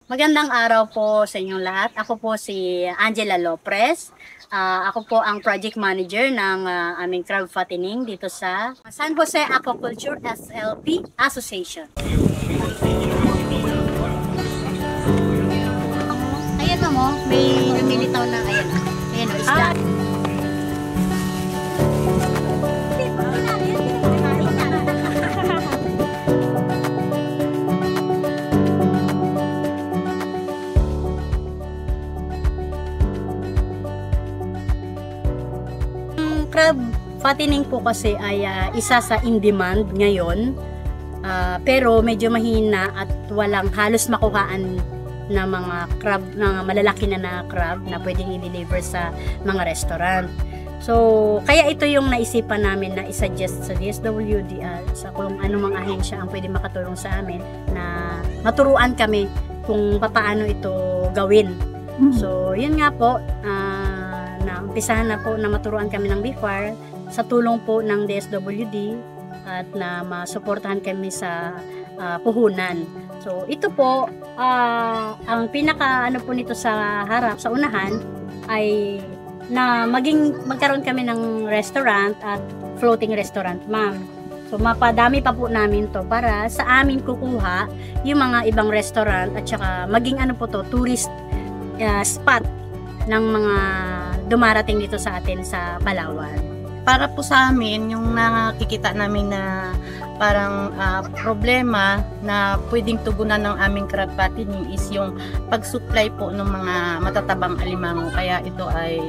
Magandang araw po sa inyong lahat. Ako po si Angela Lopres. Ako po ang project manager ng aming crab fattening dito sa San Jose Aquaculture SLP Association. Ayan mo, may lumilitaw na ayan. Ayan o, isda. Crab fattening po kasi ay isa sa in-demand ngayon. Pero medyo mahina at walang halos makuhaan na mga crab, na malalaki na crab na pwedeng i-deliver sa mga restaurant. So, kaya ito yung naisipan namin na isuggest sa DSWD sa kung anong mga ahensya ang pwede makatulong sa amin na maturuan kami kung paano ito gawin. So, yun nga po, naumpisahan na po na maturuan kami ng BIFAR sa tulong po ng DSWD at na masuportahan kami sa puhunan. So, ito po, ang pinaka ano po nito sa harap, sa unahan, ay na magkaroon kami ng restaurant at floating restaurant, ma'am. So, mapadami pa po namin to para sa amin kukuha yung mga ibang restaurant at saka maging ano po to, tourist spot ng mga dumarating dito sa atin sa Palawan. Para po sa amin, yung nakikita namin na parang problema na pwedeng tugunan ng aming crab fattening is yung pag-supply po ng mga matatabang alimango. Kaya ito ay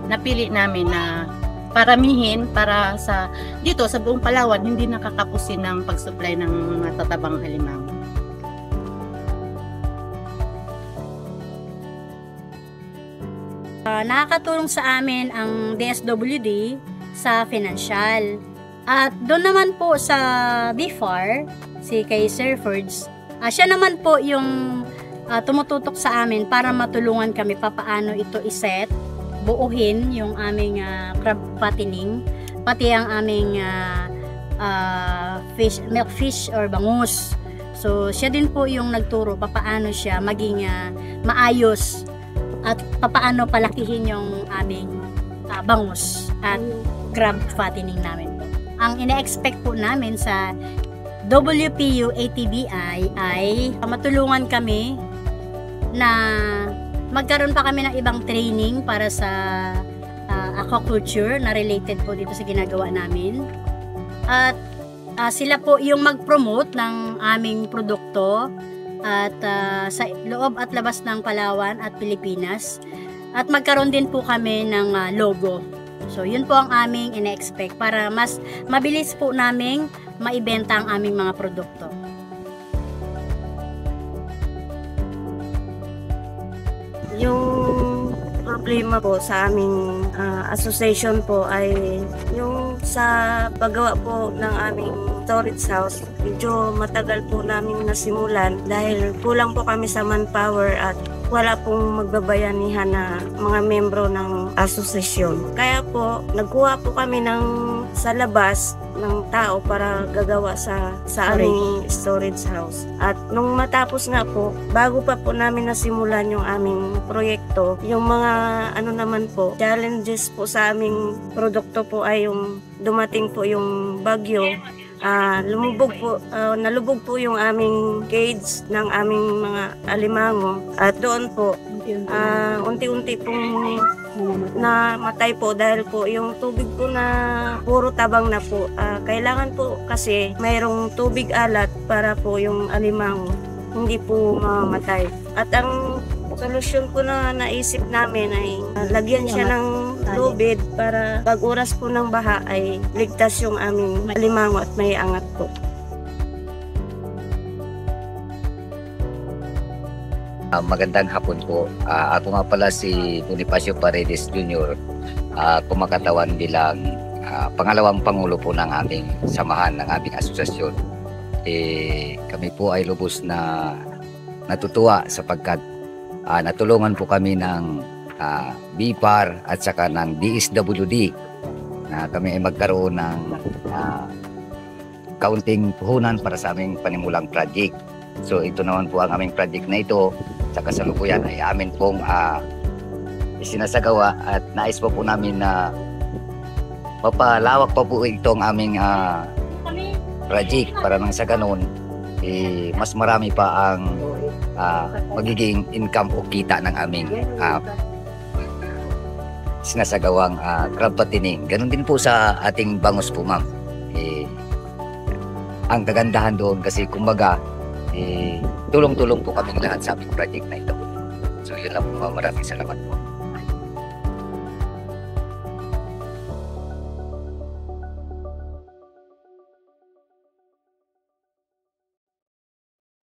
napili namin na paramihin para sa dito sa buong Palawan hindi nakakapusin ng pag-supply ng matatabang alimango. Nakakatulong sa amin ang DSWD sa financial. At doon naman po sa BIFAR, si kay Sir Ferds, siya naman po yung tumututok sa amin para matulungan kami papaano ito iset, buuhin yung aming crab fattening, pati ang aming milk fish or bangus. So, siya din po yung nagturo papaano siya maging maayos at papaano palakihin yung aming bangus at crab fattening namin po. Ang ina-expect po namin sa WPU ATBI ay matulungan kami na magkaroon pa kami ng ibang training para sa aquaculture na related po dito sa ginagawa namin. At sila po yung mag-promote ng aming produkto at sa loob at labas ng Palawan at Pilipinas. At magkaroon din po kami ng logo. So, yun po ang aming ina-expect para mas mabilis po naming maibenta ang aming mga produkto. Yung problema po sa aming association po ay yung sa paggawa po ng aming storage house, medyo matagal po namin nasimulan dahil kulang po kami sa manpower at wala pong magbabayanihan na mga membro ng asosasyon. Kaya po, nagkuha po kami sa labas ng tao para gagawa sa aming storage house. At nung matapos nga po, bago pa po namin nasimulan yung aming proyekto, yung mga naman po, challenges po sa aming produkto po ay yung dumating po yung bagyo. Nalubog po yung aming cage ng aming mga alimango at doon po unti-unti pong namatay po dahil po yung tubig po na puro tabang na po. Kailangan po kasi mayroong tubig alat para po yung alimango hindi po mamatay. At ang solusyon po na naisip namin ay lagyan siya ng lubid para pag oras po ng baha ay ligtas yung aming alimango at may angat po. Magandang hapon po. Ako nga pala si Bonifacio Paredes Jr. Kumakatawan bilang pangalawang pangulo po ng aming samahan ng aming asosasyon. Kami po ay lubos na natutuwa sapagkat natulungan po kami ng BIFAR at saka ng DSWD na kami ay magkaroon ng kaunting puhunan para sa aming panimulang project. So ito naman po ang aming project na ito sa kasalukuyan ay amin pong isinasagawa at nais po namin na mapalawak pa po itong aming project para nang sa ganun mas marami pa ang magiging income o kita ng aming sinasagawang crab patining. Ganun din po sa ating bangus po, ma'am. Ang kagandahan doon kasi kumbaga tulong-tulong po kaming lahat sa aming project na ito. So yun lang po, ma'am. Maraming salamat po.